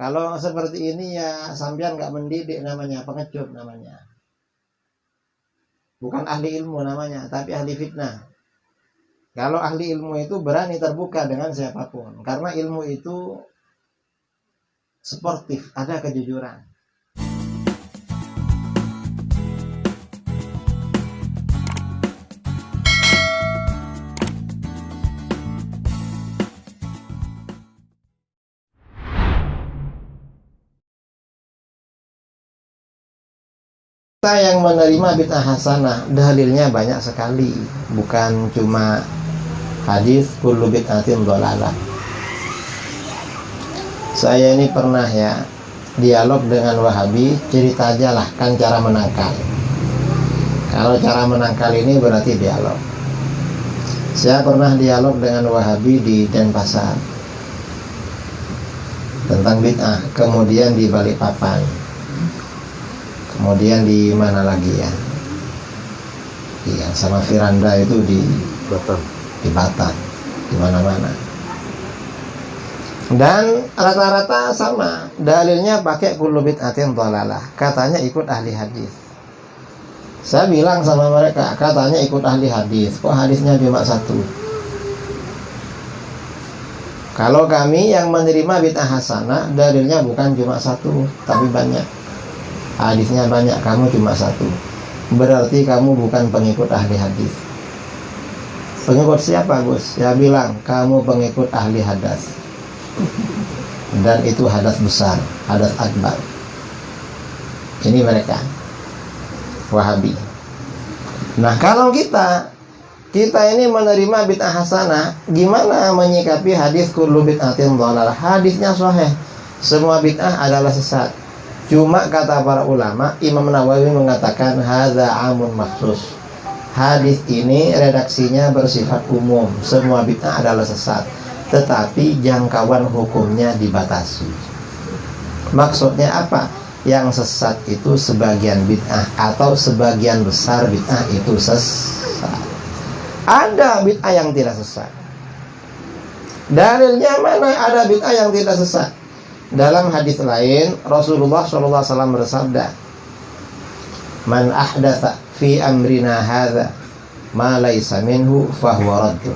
Kalau seperti ini ya sampean nggak mendidik namanya, pengecut namanya. Bukan ahli ilmu namanya, tapi ahli fitnah. Kalau ahli ilmu itu berani terbuka dengan siapapun, karena ilmu itu sportif, ada kejujuran. Kita yang menerima bid'ah hasanah, dalilnya banyak sekali, bukan cuma hadis kullu bid'atin dhalalah. Saya ini pernah ya dialog dengan Wahabi, cerita aja lah kan cara menangkal. Kalau cara menangkal ini berarti dialog. Saya pernah dialog dengan Wahabi di Denpasar tentang bid'ah, kemudian di Balikpapan. Kemudian di mana lagi ya? Iya, sama Firanda itu di Batam, di mana-mana. Dan rata-rata sama, dalilnya pakai kullu bid'atin dhalalah. Katanya ikut ahli hadis. Saya bilang sama mereka, katanya ikut ahli hadis, kok hadisnya cuma satu? Kalau kami yang menerima bid'ah hasanah, dalilnya bukan cuma satu, tapi banyak. Hadisnya banyak, kamu cuma satu. Berarti kamu bukan pengikut ahli hadis. Pengikut siapa, Gus? Ya bilang, kamu pengikut ahli hadas. Dan itu hadas besar, hadas akbar. Ini mereka Wahabi. Nah, kalau kita ini menerima bid'ah hasanah, gimana menyikapi hadis kullu bid'atin dhalalah? Hadisnya sahih, semua bid'ah adalah sesat. Cuma kata para ulama, Imam Nawawi mengatakan hadza amun makhsus. Hadis ini redaksinya bersifat umum, semua bid'ah adalah sesat, tetapi jangkauan hukumnya dibatasi. Maksudnya apa? Yang sesat itu sebagian bid'ah atau sebagian besar bid'ah itu sesat. Ada bid'ah yang tidak sesat. Dalilnya mana ada bid'ah yang tidak sesat? Dalam hadis lain Rasulullah SAW bersabda, "Man ahdatsa fi amrina hadza ma laysa minhu fahuwa raddun."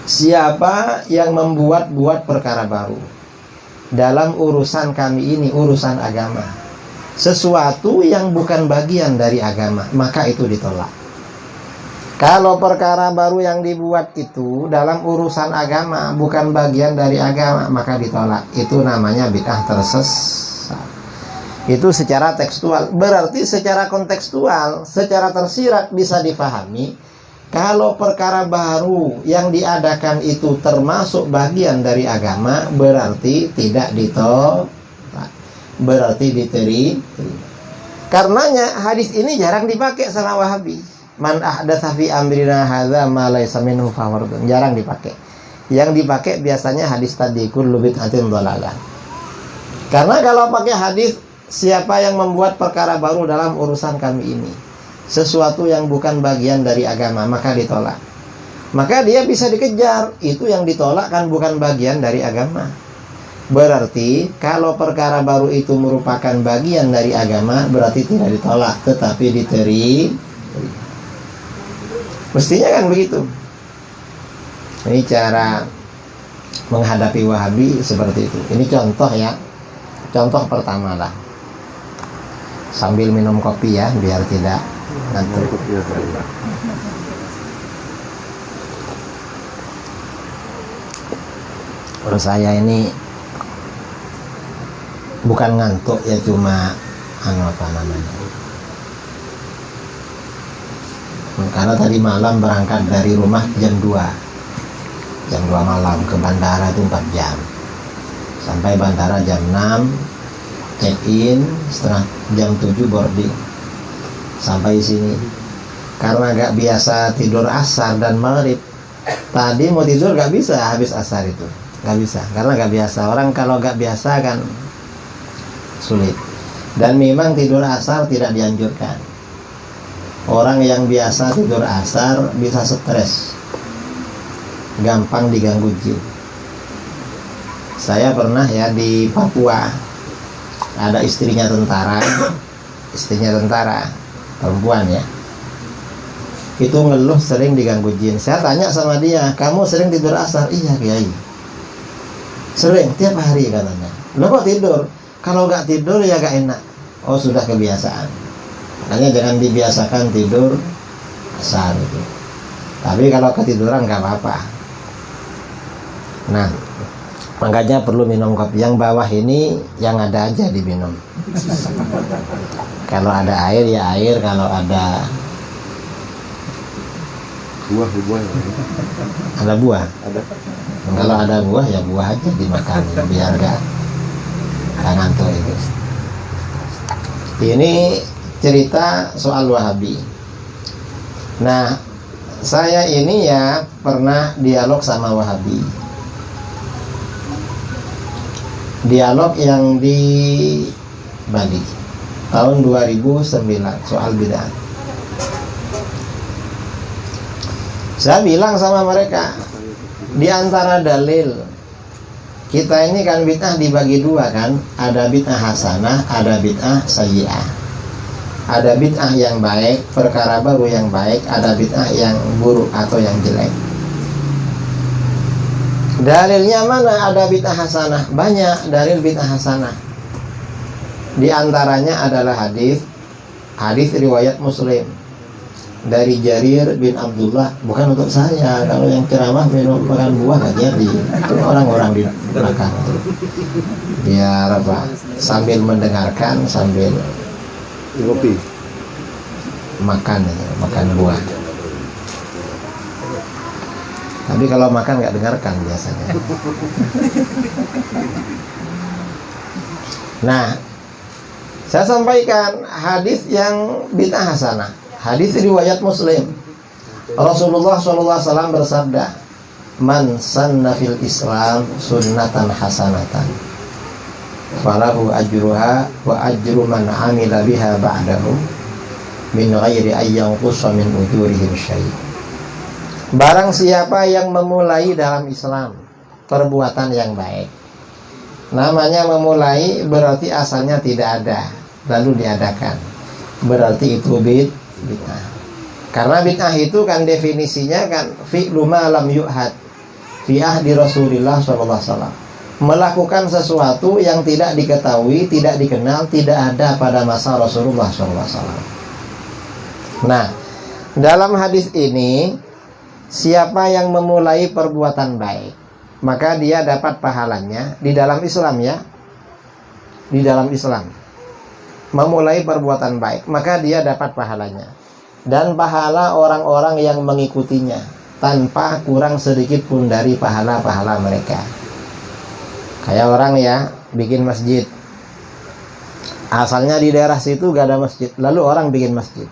Siapa yang membuat perkara baru dalam urusan kami ini, urusan agama, sesuatu yang bukan bagian dari agama, maka itu ditolak. Kalau perkara baru yang dibuat itu dalam urusan agama, bukan bagian dari agama, maka ditolak. Itu namanya bid'ah tersesat. Itu secara tekstual. Berarti secara kontekstual, secara tersirat bisa difahami, kalau perkara baru yang diadakan itu termasuk bagian dari agama, berarti tidak ditolak, berarti diterima. Karenanya hadis ini jarang dipakai sama Wahabi. Man ahdatsa fi amrina hadza ma laysa minhu fahuwa raddun. Jarang dipakai. Yang dipakai biasanya hadis tadi kullu bid'atin dhalalah. Karena kalau pakai hadis, siapa yang membuat perkara baru dalam urusan kami ini, sesuatu yang bukan bagian dari agama, maka ditolak. Maka dia bisa dikejar. Itu yang ditolak kan bukan bagian dari agama. Berarti kalau perkara baru itu merupakan bagian dari agama, berarti tidak ditolak, tetapi diterima. Mestinya kan begitu. Ini cara menghadapi Wahabi seperti itu. Ini contoh ya. Contoh pertama lah. Sambil minum kopi ya, biar tidak ngantuk. Menurut saya ini bukan ngantuk ya, cuma apa namanya, karena tadi malam berangkat dari rumah jam 2 malam, ke bandara itu 4 jam, sampai bandara jam 6, check in setengah jam 7 boarding, sampai sini. Karena gak biasa tidur asar dan maghrib, tadi mau tidur gak bisa habis asar itu, gak bisa, karena gak biasa. Orang kalau gak biasa kan sulit. Dan memang tidur asar tidak dianjurkan. Orang yang biasa tidur asar bisa stres, gampang diganggu jin. Saya pernah ya di Papua, ada istrinya tentara perempuan ya, itu ngeluh sering diganggu jin. Saya tanya sama dia, kamu sering tidur asar? Iya Kiai, sering, tiap hari katanya. Lo kok tidur? Kalau gak tidur ya gak enak. Oh sudah kebiasaan. Makanya jangan dibiasakan tidur asar itu. Tapi kalau ketiduran gak apa-apa. Nah, makanya perlu minum kopi. Yang bawah ini yang ada aja diminum. Kalau ada air ya air, kalau ada buah ada buah. ada. Kalau ada buah ya buah aja dimakan biar gak ngantuk itu. Ini cerita soal Wahabi. Nah, saya ini ya pernah dialog sama Wahabi. Dialog yang di Bali tahun 2009 soal bid'ah. Saya bilang sama mereka, di antara dalil kita ini kan bid'ah dibagi dua kan, ada bid'ah hasanah, ada bid'ah sayyi'ah. Ada bid'ah yang baik, perkara baru yang baik, ada bid'ah yang buruk atau yang jelek. Dalilnya mana ada bid'ah hasanah? Banyak dalil bid'ah hasanah. Di antaranya adalah hadis riwayat Muslim dari Jarir bin Abdullah. Bukan untuk saya, kalau yang ceramah minum makan buah gak jadi. Itu orang-orang di belakang biar apa, sambil mendengarkan sambil Kopi. makan buah. Tapi kalau makan gak dengarkan biasanya. Nah, saya sampaikan hadis yang bid'ah hasanah. Hadis riwayat Muslim. Rasulullah SAW bersabda, "Man sanna fil Islam sunnatan hasanatan, falahu ajruha wa ajru man amila biha ba'dahu min ghairi ayyanqusa min ujurihim syai'." Barang siapa yang memulai dalam Islam perbuatan yang baik. Namanya memulai berarti asalnya tidak ada, lalu diadakan. Berarti itu bid'ah. Karena bid'ah itu kan definisinya kan fi'lu ma lam yu'had fi ahdi Rasulillah SAW. Melakukan sesuatu yang tidak diketahui, tidak dikenal, tidak ada pada masa Rasulullah SAW. Nah, dalam hadis ini, siapa yang memulai perbuatan baik, maka dia dapat pahalanya di dalam Islam ya. Di dalam Islam. Memulai perbuatan baik, maka dia dapat pahalanya. Dan pahala orang-orang yang mengikutinya tanpa kurang sedikit pun dari pahala-pahala mereka. Kayak orang ya bikin masjid, asalnya di daerah situ gak ada masjid, lalu orang bikin masjid.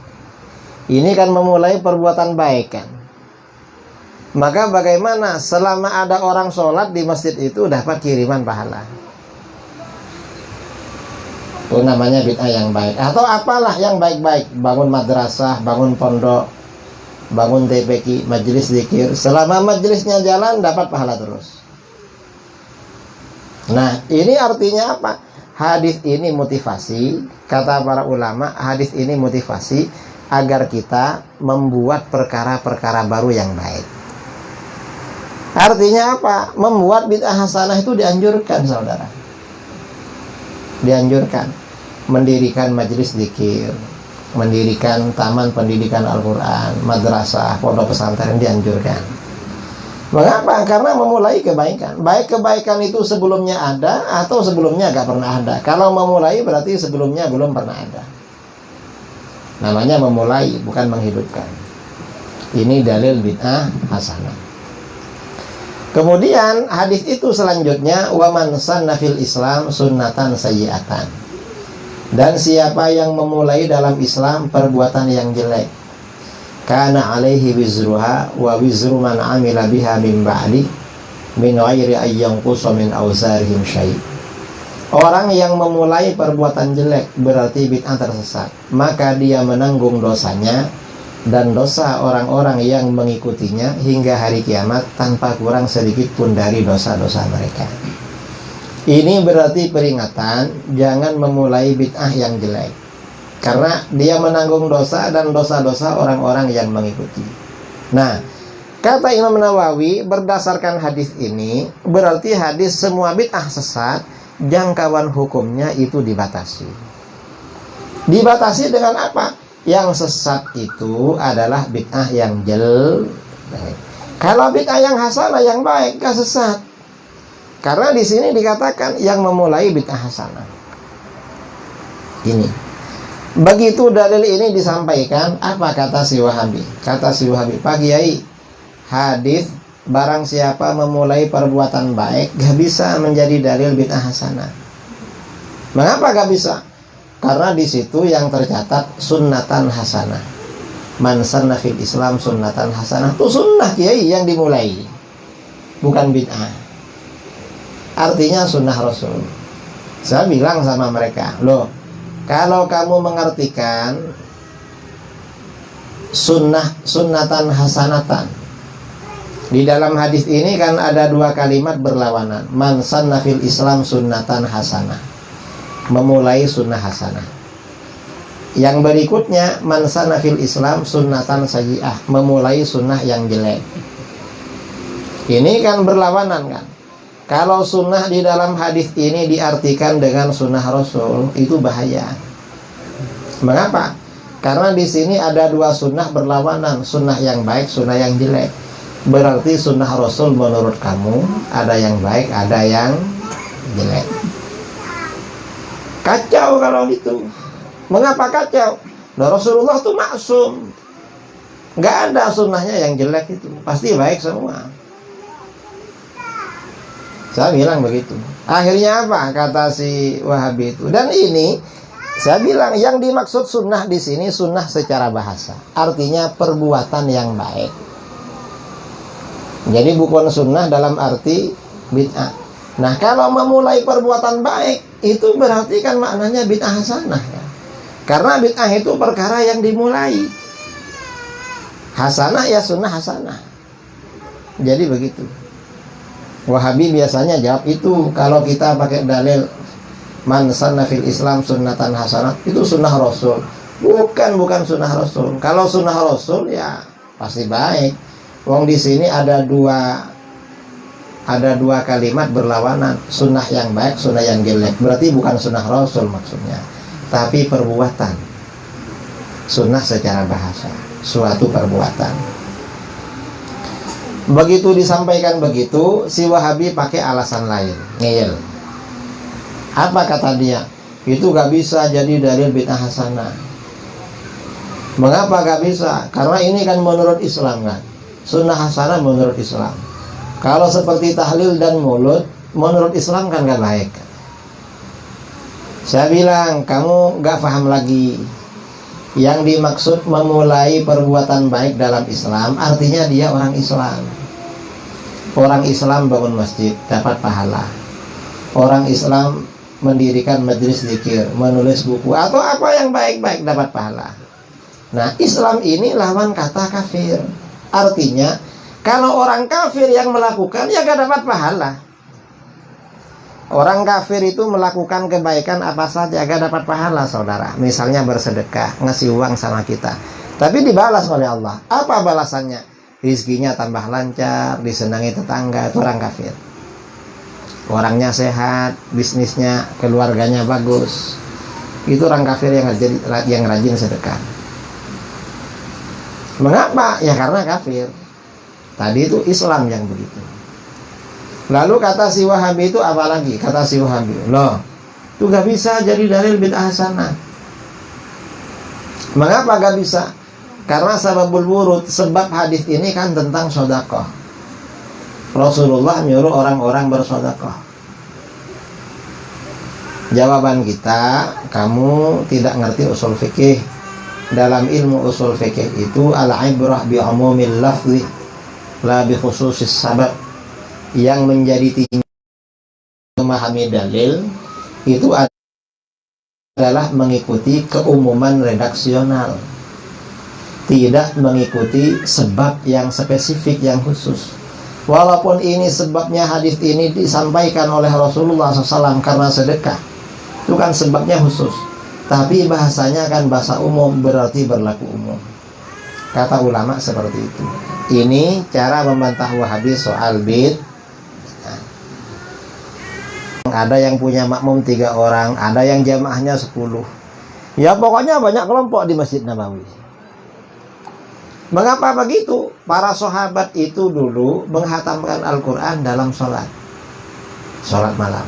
Ini kan memulai perbuatan baik kan. Maka bagaimana selama ada orang sholat di masjid itu dapat kiriman pahala. Itu namanya bid'ah yang baik. Atau apalah yang baik-baik, bangun madrasah, bangun pondok, bangun TPQ, majelis zikir. Selama majelisnya jalan dapat pahala terus. Nah, ini artinya apa? Hadis ini motivasi, kata para ulama, hadis ini motivasi agar kita membuat perkara-perkara baru yang baik. Artinya apa? Membuat bid'ah hasanah itu dianjurkan, saudara. Dianjurkan. Mendirikan majelis zikir, mendirikan taman pendidikan Al-Quran, madrasah, pondok pesantren dianjurkan. Mengapa? Karena memulai kebaikan. Baik kebaikan itu sebelumnya ada atau sebelumnya gak pernah ada. Kalau memulai berarti sebelumnya belum pernah ada. Namanya memulai, bukan menghidupkan. Ini dalil bid'ah hasanah. Kemudian hadis itu selanjutnya, wa man sanna fil Islam sunnatan sayyi'atan. Dan siapa yang memulai dalam Islam perbuatan yang jelek, kana alaihi wizruha wa wizru man amila biha min ba'di min ghairi ayyanqusa min awzarihim syai'. Orang yang memulai perbuatan jelek berarti bid'ah tersesat, maka dia menanggung dosanya dan dosa orang-orang yang mengikutinya hingga hari kiamat tanpa kurang sedikit pun dari dosa-dosa mereka. Ini berarti peringatan jangan memulai bid'ah yang jelek, karena dia menanggung dosa dan dosa-dosa orang-orang yang mengikuti. Nah, kata Imam Nawawi berdasarkan hadis ini, berarti hadis semua bid'ah sesat jangkauan hukumnya itu dibatasi. Dibatasi dengan apa? Yang sesat itu adalah bid'ah yang jelek. Kalau bid'ah yang hasanah yang baik gak sesat. Karena di sini dikatakan yang memulai bid'ah hasanah. Ini. Begitu dalil ini disampaikan, apa kata si Wahabi? Kata si Wahabi, Pak Kiai, hadis barang siapa memulai perbuatan baik gak bisa menjadi dalil bid'ah hasanah. Mengapa gak bisa? Karena di situ yang tercatat sunnatan hasanah. Man sanna fil Islam sunnatan hasanah. Itu sunnah Kiai yang dimulai, bukan bid'ah. Artinya sunnah Rasul. Saya bilang sama mereka, loh, kalau kamu mengartikan sunnatan hasanatan, di dalam hadis ini kan ada dua kalimat berlawanan. Man sanna fil Islam sunnatan hasanah, memulai sunnah hasanah. Yang berikutnya, man sanna fil Islam sunnatan sayyi'ah, memulai sunnah yang jelek. Ini kan berlawanan kan. Kalau sunnah di dalam hadis ini diartikan dengan sunnah Rasul, itu bahaya. Mengapa? Karena di sini ada dua sunnah berlawanan, sunnah yang baik, sunnah yang jelek. Berarti sunnah Rasul menurut kamu ada yang baik, ada yang jelek. Kacau kalau gitu. Mengapa kacau? Nah, Rasulullah itu maksum, nggak ada sunnahnya yang jelek itu, pasti baik semua. Saya bilang begitu. Akhirnya apa? Kata si Wahabi itu. Dan ini saya bilang yang dimaksud sunnah di sini sunnah secara bahasa, artinya perbuatan yang baik. Jadi bukan sunnah dalam arti bid'ah. Nah, kalau memulai perbuatan baik, itu berarti kan maknanya bid'ah hasanah ya. Karena bid'ah itu perkara yang dimulai. Hasanah ya sunnah hasanah. Jadi begitu. Wahabi biasanya jawab itu. Kalau kita pakai dalil man sanna fil Islam sunnatan hasanah, itu sunnah Rasul. Bukan sunnah Rasul. Kalau sunnah Rasul ya pasti baik. Wong di sini ada dua kalimat berlawanan, sunnah yang baik, sunnah yang jelek. Berarti bukan sunnah Rasul maksudnya, tapi perbuatan. Sunnah secara bahasa, suatu perbuatan. Begitu disampaikan begitu, si Wahabi pakai alasan lain, ngeyel. Apa kata dia? Itu gak bisa jadi dalil bid'ah hasanah. Mengapa gak bisa? Karena ini kan menurut Islam kan, sunnah hasanah menurut Islam. Kalau seperti tahlil dan mulut, menurut Islam kan gak baik. Saya bilang, kamu gak paham lagi. Yang dimaksud memulai perbuatan baik dalam Islam, artinya dia orang Islam. Orang Islam bangun masjid, dapat pahala. Orang Islam mendirikan majelis zikir, menulis buku, atau apa yang baik-baik, dapat pahala. Nah, Islam ini lawan kata kafir. Artinya, kalau orang kafir yang melakukan, ya gak dapat pahala. Orang kafir itu melakukan kebaikan apa saja gak dapat pahala, saudara. Misalnya bersedekah, ngasih uang sama kita, tapi dibalas oleh Allah. Apa balasannya? Rizkinya tambah lancar, disenangi tetangga. Itu orang kafir. Orangnya sehat, bisnisnya, keluarganya bagus. Itu orang kafir yang rajin sedekah. Mengapa? Ya karena kafir. Tadi itu Islam yang begitu. Lalu kata si Wahabi itu apa lagi? Kata si Wahabi, loh, itu gak bisa jadi dalil bid'ah hasanah. Mengapa gak bisa? Karena sababul wurud, sebab hadis ini kan tentang sedekah. Rasulullah nyuruh orang-orang bersedekah. Jawaban kita, kamu tidak ngerti usul fikih. Dalam ilmu usul fikih itu al-ibrah bi umumil lafzi la bi khususis sabab. Yang menjadi tinggi memahami dalil itu adalah mengikuti keumuman redaksional, tidak mengikuti sebab yang spesifik, yang khusus. Walaupun ini sebabnya hadis ini disampaikan oleh Rasulullah SAW karena sedekah, itu kan sebabnya khusus. Tapi bahasanya kan bahasa umum, berarti berlaku umum. Kata ulama seperti itu. Ini cara membantah Wahabi soal bid. Ada yang punya makmum 3 orang, ada yang jamaahnya 10. Ya pokoknya banyak kelompok di Masjid Nabawi. Mengapa begitu? Para sahabat itu dulu menghatamkan Al-Quran dalam sholat malam.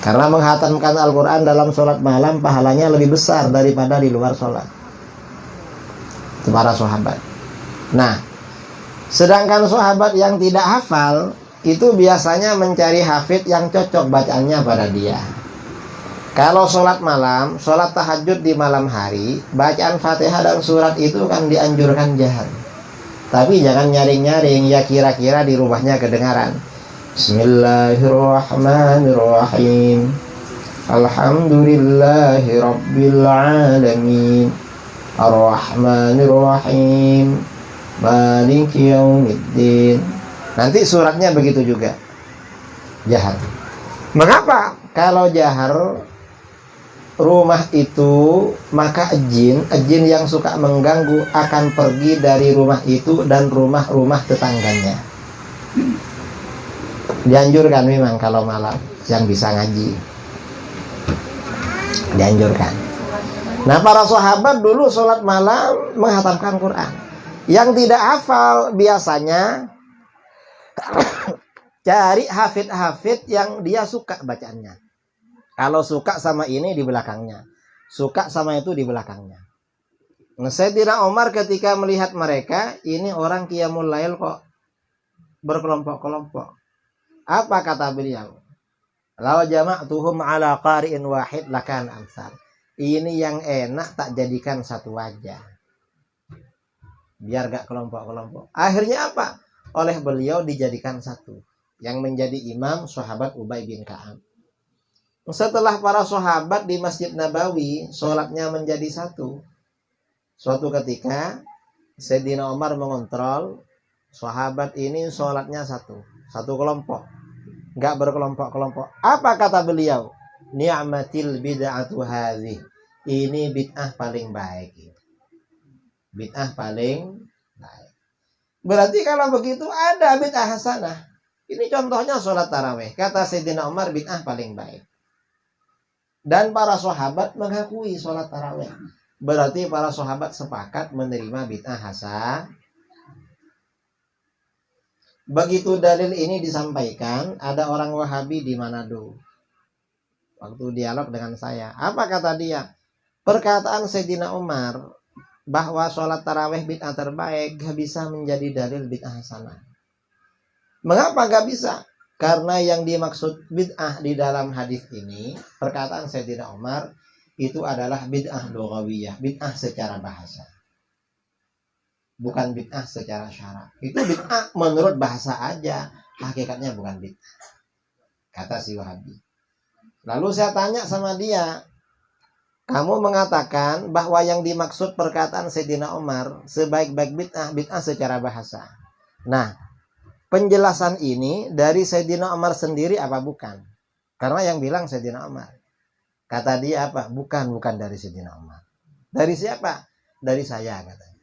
Karena menghatamkan Al-Quran dalam sholat malam pahalanya lebih besar daripada di luar sholat. Itu para sahabat. Nah, sedangkan sahabat yang tidak hafal itu biasanya mencari hafid yang cocok bacaannya pada dia. Kalau sholat malam, sholat tahajud di malam hari, bacaan Fatihah dan surat itu kan dianjurkan jahar. Tapi jangan nyaring-nyaring, ya kira-kira di rumahnya kedengaran. Bismillahirrahmanirrahim. Alhamdulillahi rabbil alamin. Ar-Rahmanirrahim. Maliki yaumiddin. Nanti suratnya begitu juga. Jahar. Mengapa? Kalau jahar rumah itu, maka jin yang suka mengganggu akan pergi dari rumah itu dan rumah-rumah tetangganya. Dianjurkan memang kalau malam yang bisa ngaji, dianjurkan. Nah, para sahabat dulu sholat malam menghatamkan Quran. Yang tidak hafal biasanya cari hafid-hafid yang dia suka bacaannya. Kalau suka sama ini di belakangnya, suka sama itu di belakangnya. Nah, Sayyidina Umar ketika melihat mereka, ini orang qiyamul lail kok berkelompok-kelompok. Apa kata beliau? Law jama'tuhum ala qari'in wahid lakan amsal. Ini yang enak tak jadikan satu wajah. Biar gak kelompok-kelompok. Akhirnya apa? Oleh beliau dijadikan satu. Yang menjadi imam sahabat Ubay bin Ka'ab. Setelah para sahabat di Masjid Nabawi sholatnya menjadi satu, suatu ketika Sayyidina Umar mengontrol sahabat ini sholatnya satu kelompok, nggak berkelompok-kelompok. Apa kata beliau? Ni'matil bid'atu hadhi. Ini bid'ah paling baik. Bid'ah paling baik. Berarti kalau begitu ada bid'ah hasanah. Ini contohnya sholat tarawih. Kata Sayyidina Umar bid'ah paling baik. Dan para sahabat mengakui sholat tarawih. Berarti para sahabat sepakat menerima bid'ah hasanah. Begitu dalil ini disampaikan, ada orang Wahabi di Manado. Waktu dialog dengan saya, apa kata dia? Perkataan Sayyidina Umar bahwa sholat tarawih bid'ah terbaik gak bisa menjadi dalil bid'ah hasanah. Mengapa gak bisa? Karena yang dimaksud bid'ah di dalam hadis ini, perkataan Sayyidina Umar, itu adalah bid'ah lughawiyah, bid'ah secara bahasa. Bukan bid'ah secara syarak. Itu bid'ah menurut bahasa aja, hakikatnya bukan bid'ah. Kata si Wahabi. Lalu saya tanya sama dia, kamu mengatakan bahwa yang dimaksud perkataan Sayyidina Umar sebaik-baik bid'ah secara bahasa. Nah, penjelasan ini dari Sayyidina Umar sendiri apa bukan? Karena yang bilang Sayyidina Umar. Kata dia apa? Bukan dari Sayyidina Umar. Dari siapa? Dari saya katanya.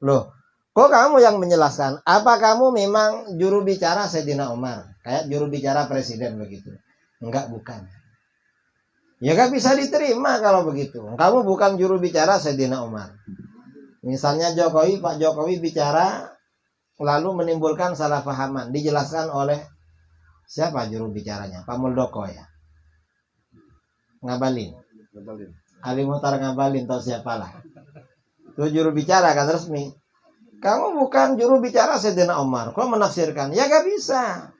Loh, kok kamu yang menjelaskan? Apa kamu memang juru bicara Sayyidina Umar? Kayak juru bicara presiden begitu. Enggak, bukan. Ya gak bisa diterima kalau begitu. Kamu bukan juru bicara Sayyidina Umar. Misalnya Pak Jokowi bicara lalu menimbulkan salah pahaman, dijelaskan oleh siapa juru bicaranya? Pak Muldoko ya? Ngabalin. Ali Muhtar Ngabalin atau siapalah. Itu juru bicara kan resmi. Kamu bukan juru bicara Sayyidina Umar. Kok menafsirkan? Ya gak bisa.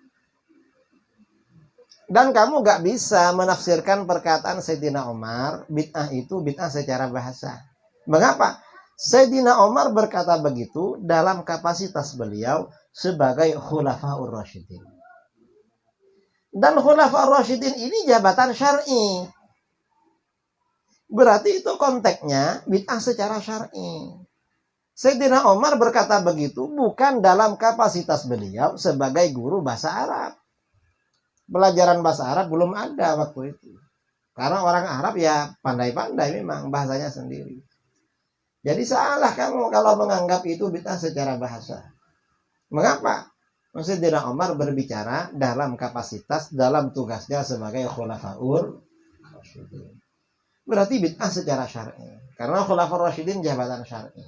Dan kamu gak bisa menafsirkan perkataan Sayyidina Umar, bid'ah itu bid'ah secara bahasa. Mengapa? Sayyidina Umar berkata begitu dalam kapasitas beliau sebagai Khulafaur Rasyidin. Dan Khulafaur Rasyidin ini jabatan syar'i. Berarti itu konteksnya bid'ah secara syar'i. Sayyidina Umar berkata begitu bukan dalam kapasitas beliau sebagai guru bahasa Arab. Pelajaran bahasa Arab belum ada waktu itu. Karena orang Arab ya pandai-pandai memang bahasanya sendiri. Jadi salah kamu kalau menganggap itu bid'ah secara bahasa. Mengapa? Sayyidina Umar berbicara dalam kapasitas, dalam tugasnya sebagai khulafaur rasyidin. Berarti bid'ah secara syar'i. Karena khulafaur rasyidin jabatan syar'i.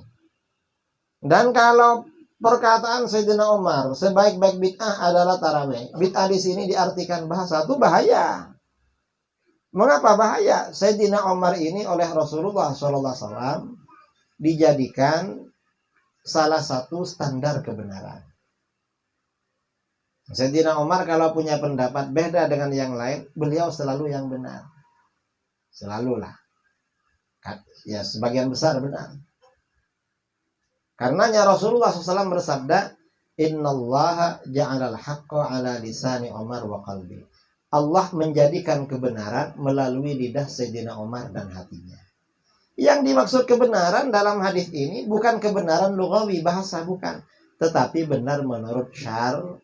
Dan kalau perkataan Sayyidina Umar sebaik-baik bid'ah adalah tarawih. Bid'ah di sini diartikan bahasa itu bahaya. Mengapa bahaya? Sayyidina Umar ini oleh Rasulullah SAW dijadikan salah satu standar kebenaran. Sayyidina Umar kalau punya pendapat beda dengan yang lain, beliau selalu yang benar. Selalulah. Ya sebagian besar benar. Karenanya Rasulullah SAW bersabda, Innallaha ja'alal haqqa ala lisani Umar wa qalbi. Allah menjadikan kebenaran melalui lidah Sayyidina Umar dan hatinya. Yang dimaksud kebenaran dalam hadis ini bukan kebenaran lughawi bahasa, bukan. Tetapi benar menurut syar'i.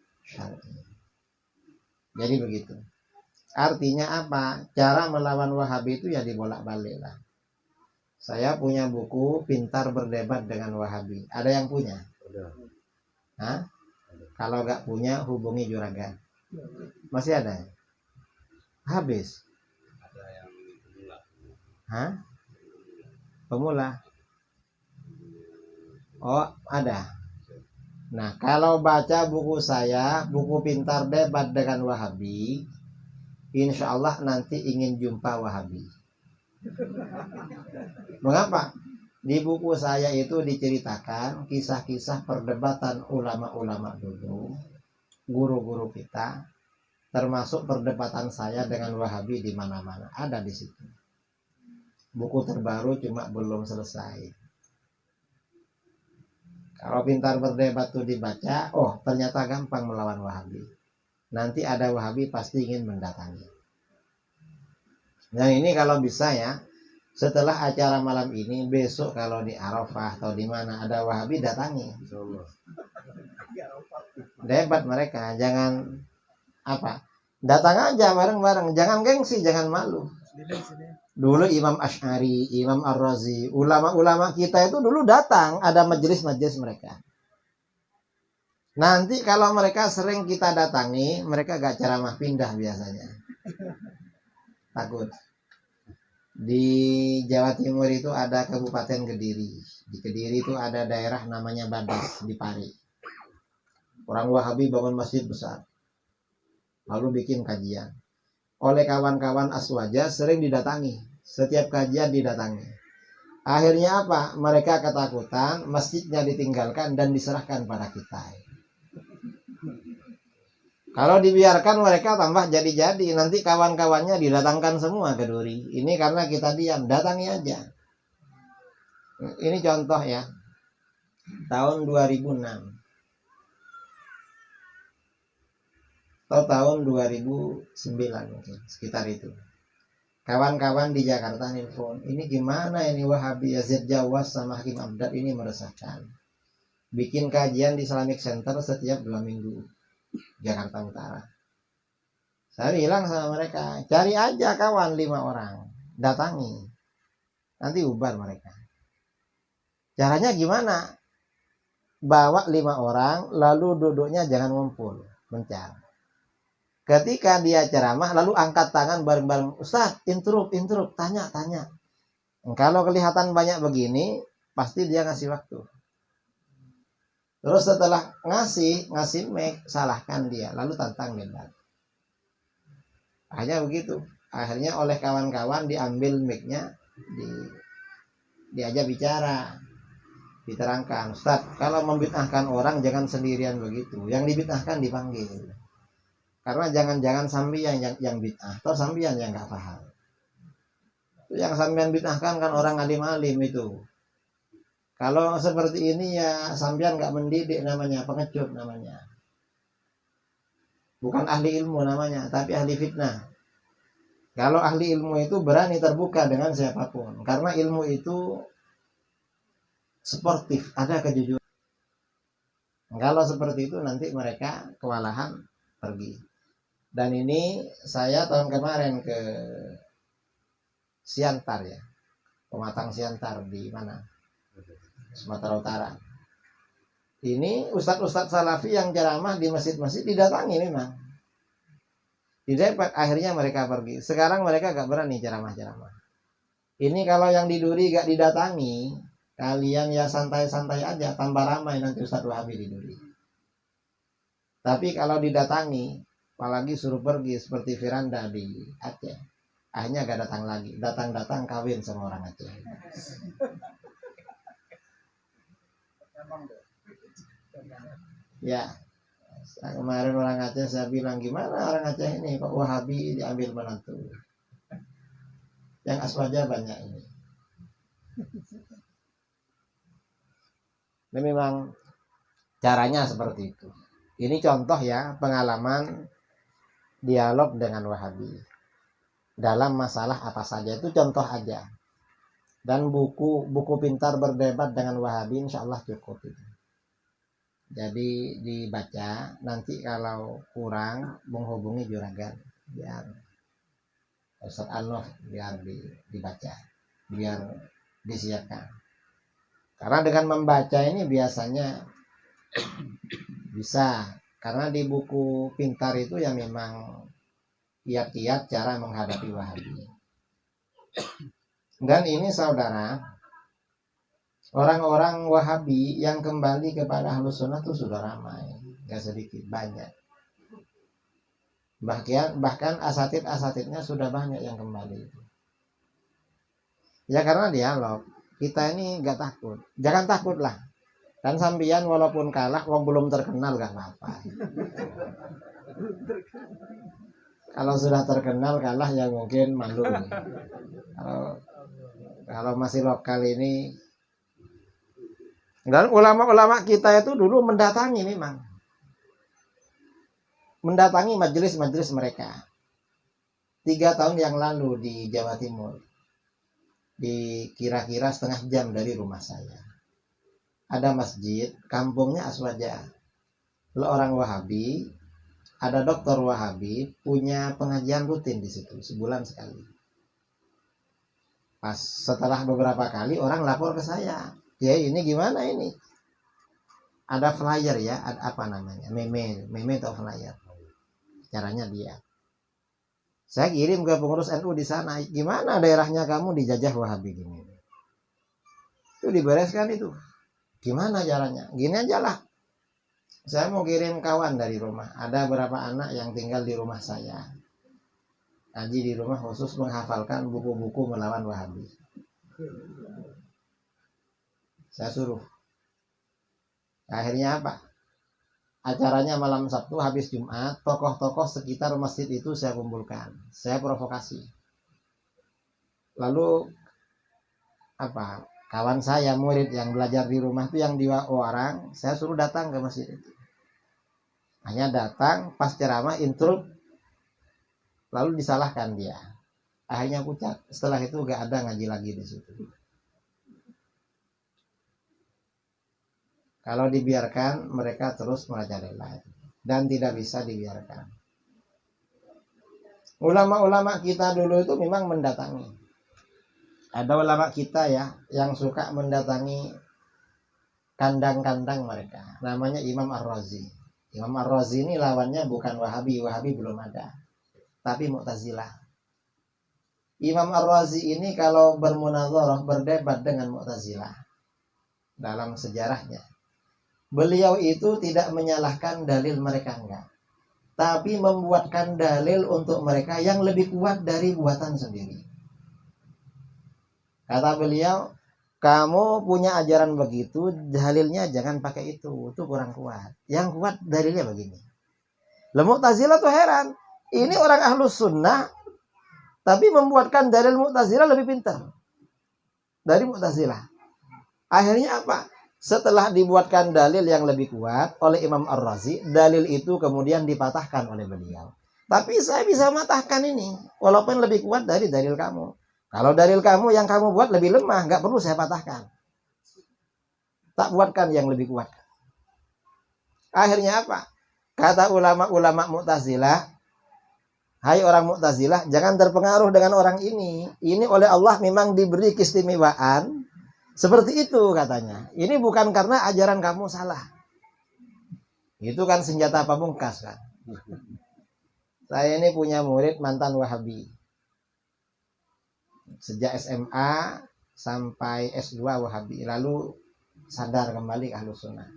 Jadi begitu. Artinya apa? Cara melawan Wahabi itu ya dibolak-balik lah. Saya punya buku Pintar Berdebat dengan Wahabi. Ada yang punya? Hah? Kalau nggak punya hubungi Juragan. Masih ada? Habis. Hah? Pemula. Oh, ada. Nah, kalau baca buku saya, buku Pintar Debat dengan Wahabi, insya Allah nanti ingin jumpa Wahabi. Mengapa? Di buku saya itu diceritakan kisah-kisah perdebatan ulama-ulama dulu, guru-guru kita, termasuk perdebatan saya dengan Wahabi di mana-mana. Ada di situ. Buku terbaru cuma belum selesai. Kalau Pintar Berdebat itu dibaca, oh ternyata gampang melawan Wahabi. Nanti ada Wahabi pasti ingin mendatangi. Nah ini kalau bisa ya, setelah acara malam ini, besok kalau di Arafah atau di mana ada Wahabi datangi. Debat mereka, jangan apa, datang aja bareng-bareng, jangan gengsi, jangan malu. Dulu Imam Asy'ari, Imam Ar-Razi, ulama-ulama kita itu dulu datang, ada majelis-majelis mereka. Nanti kalau mereka sering kita datangi, mereka gak ceramah pindah biasanya. Takut. Di Jawa Timur itu ada Kabupaten Kediri. Di Kediri itu ada daerah namanya Badas di Pari. Orang Wahabi bangun masjid besar. Lalu bikin kajian. Oleh kawan-kawan Aswaja sering didatangi. Setiap kajian didatangi. Akhirnya apa? Mereka ketakutan, masjidnya ditinggalkan dan diserahkan pada kita. Kalau dibiarkan mereka tambah jadi-jadi. Nanti kawan-kawannya didatangkan semua ke Duri. Ini karena kita diam. Datangi aja. Ini contoh ya. Tahun 2006. Atau tahun 2009 mungkin. Sekitar itu. Kawan-kawan di Jakarta nelfon. Ini gimana ini Wahabi Yazid Jawas sama Hakim Amdad ini meresahkan. Bikin kajian di Islamic Center setiap 2 minggu. Jakarta Utara. Saya bilang sama mereka, cari aja kawan 5 orang, datangi, nanti bubar mereka. Caranya gimana? Bawa 5 orang, lalu duduknya jangan ngumpul, mencar. Ketika dia ceramah, lalu angkat tangan bareng-bareng, Ustaz, intrup, tanya. Kalau kelihatan banyak begini, pasti dia ngasih waktu. Terus setelah ngasih mic, salahkan dia, lalu tantang debat. Akhirnya begitu. Akhirnya oleh kawan-kawan diambil mic-nya, diajak bicara, diterangkan, Ustaz, kalau membid'ahkan orang jangan sendirian begitu. Yang dibid'ahkan dipanggil. Karena jangan-jangan sampeyan yang bid'ah, atau sampeyan yang nggak paham. Yang sampeyan bid'ahkan kan orang alim-alim itu. Kalau seperti ini ya sampean nggak mendidik namanya, pengecut namanya. Bukan ahli ilmu namanya, tapi ahli fitnah. Kalau ahli ilmu itu berani terbuka dengan siapapun. Karena ilmu itu sportif, ada kejujuran. Kalau seperti itu nanti mereka kewalahan pergi. Dan ini saya tahun kemarin ke Siantar ya, Pematang Siantar di mana? Sumatera Utara. Ini ustadz-ustadz salafi yang ceramah di masjid-masjid didatangi memang. Didapat, akhirnya mereka pergi. Sekarang mereka gak berani ceramah-ceramah. Ini kalau yang di Duri gak didatangi, kalian ya santai-santai aja, tambah ramai nanti Ustadz Wahabi di Duri. Tapi kalau didatangi, apalagi suruh pergi seperti Firanda di Aceh, akhirnya gak datang lagi. Datang-datang kawin sama orang Aceh. Ya, kemarin orang Aceh saya bilang, gimana orang Aceh ini kok Wahabi diambil menantu? Yang aswaja banyak ini. Ini memang caranya seperti itu. Ini contoh ya pengalaman dialog dengan Wahabi dalam masalah apa saja, itu contoh aja. Dan buku pintar berdebat dengan Wahabi insya Allah cukup itu. Jadi dibaca, nanti kalau kurang menghubungi juragan biar Ustaz Anwar biar dibaca, biar disiapkan. Karena dengan membaca ini biasanya bisa, karena di buku pintar itu ya memang kiat-kiat cara menghadapi Wahabi. Dan ini saudara, orang-orang Wahabi yang kembali kepada Ahlus Sunnah itu sudah ramai, gak sedikit, banyak. Bahkan asatid-asatidnya sudah banyak yang kembali. Ya karena dialog, kita ini gak takut, jangan takut lah. Dan sambian walaupun kalah, wong belum terkenal gak apa-apa. Kalau sudah terkenal kalah ya mungkin malu. Kalau masih lokal ini. Dan ulama-ulama kita itu dulu mendatangi memang. Mendatangi majelis-majelis mereka. 3 tahun yang lalu di Jawa Timur. Di kira-kira setengah jam dari rumah saya. Ada masjid, kampungnya Aswaja. Orang Wahabi, ada dokter Wahabi, punya pengajian rutin di situ, sebulan sekali. Pas setelah beberapa kali orang lapor ke saya, ya ini gimana ini? Ada flyer ya, ada apa namanya? Meme atau flyer. Caranya dia. Saya kirim ke pengurus NU di sana, gimana daerahnya kamu dijajah Wahabi gini? Itu dibereskan itu. Gimana caranya? Gini aja lah. Saya mau kirim kawan dari rumah. Ada beberapa anak yang tinggal di rumah saya. Ngaji di rumah khusus menghafalkan buku-buku melawan Wahabi. Saya suruh. Akhirnya apa? Acaranya malam Sabtu habis Jumat. Tokoh-tokoh sekitar masjid itu saya kumpulkan. Saya provokasi. Lalu apa? Kawan saya murid yang belajar di rumah itu yang 2 orang, saya suruh datang ke masjid itu. Hanya datang pas ceramah intro, lalu disalahkan dia. Akhirnya pucat. Setelah itu gak ada ngaji lagi di situ. Kalau dibiarkan mereka terus merajalela dan tidak bisa dibiarkan. Ulama-ulama kita dulu itu memang mendatangi. Ada ulama kita ya yang suka mendatangi kandang-kandang mereka. Namanya Imam Ar-Razi. Imam Ar-Razi ini lawannya bukan Wahabi. Wahabi belum ada. Tapi Mu'tazilah. Imam Ar-Razi ini kalau bermunadharah, berdebat dengan Mu'tazilah. Dalam sejarahnya. Beliau itu tidak menyalahkan dalil mereka, enggak. Tapi membuatkan dalil untuk mereka yang lebih kuat dari buatan sendiri. Kata beliau, kamu punya ajaran begitu, dalilnya jangan pakai itu kurang kuat. Yang kuat dalilnya begini. Mu'tazilah tuh heran. Ini orang Ahlus Sunnah, tapi membuatkan dalil Mu'tazilah lebih pintar dari Mu'tazilah. Akhirnya apa? Setelah dibuatkan dalil yang lebih kuat oleh Imam Ar-Razi, dalil itu kemudian dipatahkan oleh beliau. Tapi saya bisa matahkan ini, walaupun lebih kuat dari dalil kamu. Kalau dalil kamu yang kamu buat lebih lemah, nggak perlu saya patahkan. Tak buatkan yang lebih kuat. Akhirnya apa? Kata ulama-ulama Mu'tazilah, hai orang Mu'tazilah, jangan terpengaruh dengan orang ini. Ini oleh Allah memang diberi keistimewaan. Seperti itu katanya. Ini bukan karena ajaran kamu salah. Itu kan senjata pamungkas kan. Saya ini punya murid mantan Wahabi. Sejak SMA sampai S2 Wahabi. Lalu sadar kembali ke Ahlus Sunnah.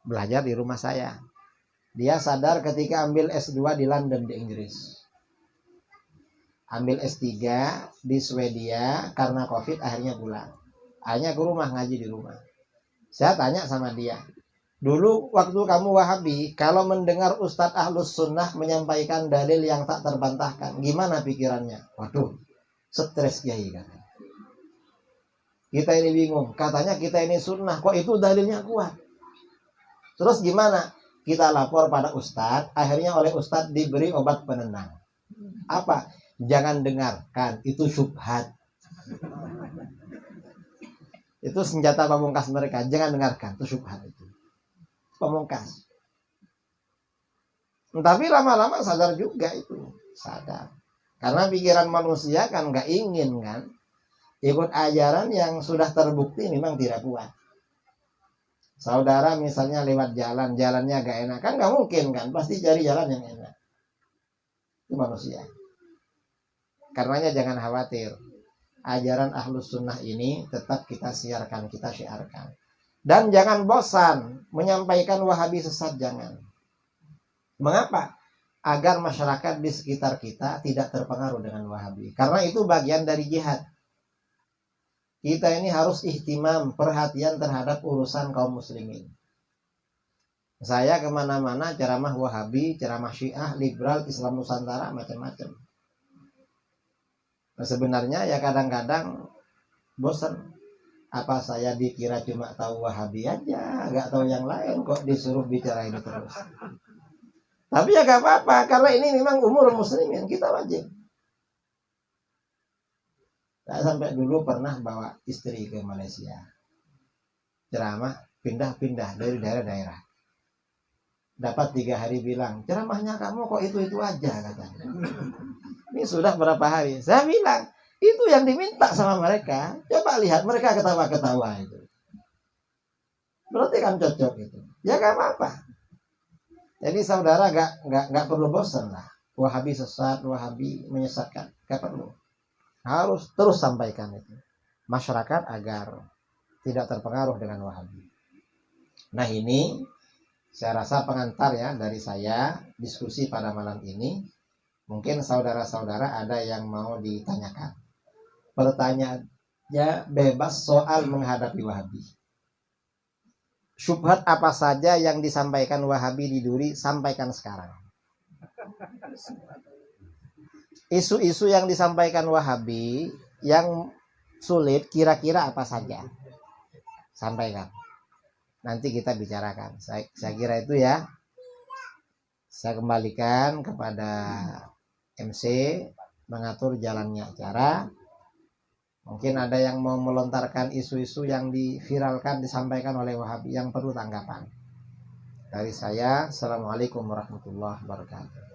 Belajar di rumah saya. Dia sadar ketika ambil S2 di London di Inggris. Ambil S3 di Swedia karena Covid akhirnya pulang. Akhirnya ke rumah ngaji di rumah. Saya tanya sama dia. Dulu waktu kamu Wahabi, kalau mendengar Ustadz Ahlus Sunnah menyampaikan dalil yang tak terbantahkan, gimana pikirannya? Waduh, stres Kiai katanya. Kita ini bingung. Katanya kita ini sunnah, kok itu dalilnya kuat? Terus gimana? Kita lapor pada Ustadz, akhirnya oleh Ustadz diberi obat penenang. Apa? Jangan dengarkan, itu syubhat. Itu senjata pamungkas mereka. Jangan dengarkan, itu syubhat itu. Pamungkas. Tapi lama-lama sadar juga itu. Sadar. Karena pikiran manusia kan gak ingin kan ikut ajaran yang sudah terbukti memang tidak kuat. Saudara misalnya lewat jalan, jalannya agak enak, kan nggak mungkin kan, pasti cari jalan yang enak. Itu manusia. Karenanya jangan khawatir, ajaran Ahlus Sunnah ini tetap kita siarkan, kita syiarkan. Dan jangan bosan menyampaikan Wahabi sesat, jangan. Mengapa? Agar masyarakat di sekitar kita tidak terpengaruh dengan Wahabi. Karena itu bagian dari jihad. Kita ini harus ihtimam, perhatian terhadap urusan kaum muslimin. Saya kemana-mana ceramah Wahabi, ceramah Syiah, liberal, Islam Nusantara, macam-macam. Nah, sebenarnya ya kadang-kadang bosan. Apa saya dikira cuma tahu Wahabi aja, nggak tahu yang lain, kok disuruh bicara ini terus. Tapi ya gak apa-apa, karena ini memang umur muslimin, kita wajib. Saya sampai dulu pernah bawa istri ke Malaysia. Ceramah pindah-pindah dari daerah-daerah. Dapat 3 hari bilang, ceramahnya kamu kok itu-itu aja katanya. Ini sudah berapa hari? Saya bilang, itu yang diminta sama mereka. Coba lihat mereka ketawa-ketawa itu. Berarti kan cocok itu. Ya gak apa-apa. Jadi saudara gak perlu bosan lah. Wahabi sesat, Wahabi menyesatkan. Gak perlu. Harus terus sampaikan itu. Masyarakat agar tidak terpengaruh dengan Wahabi. Nah ini saya rasa pengantar ya dari saya diskusi pada malam ini. Mungkin saudara-saudara ada yang mau ditanyakan. Pertanyaannya bebas soal menghadapi Wahabi. Syubhat apa saja yang disampaikan Wahabi di Duri, sampaikan sekarang. Isu-isu yang disampaikan Wahabi yang sulit kira-kira apa saja? Sampaikan. Nanti kita bicarakan. Saya kira itu ya. Saya kembalikan kepada MC mengatur jalannya acara. Mungkin ada yang mau melontarkan isu-isu yang diviralkan, disampaikan oleh Wahabi yang perlu tanggapan. Dari saya, Assalamualaikum warahmatullahi wabarakatuh.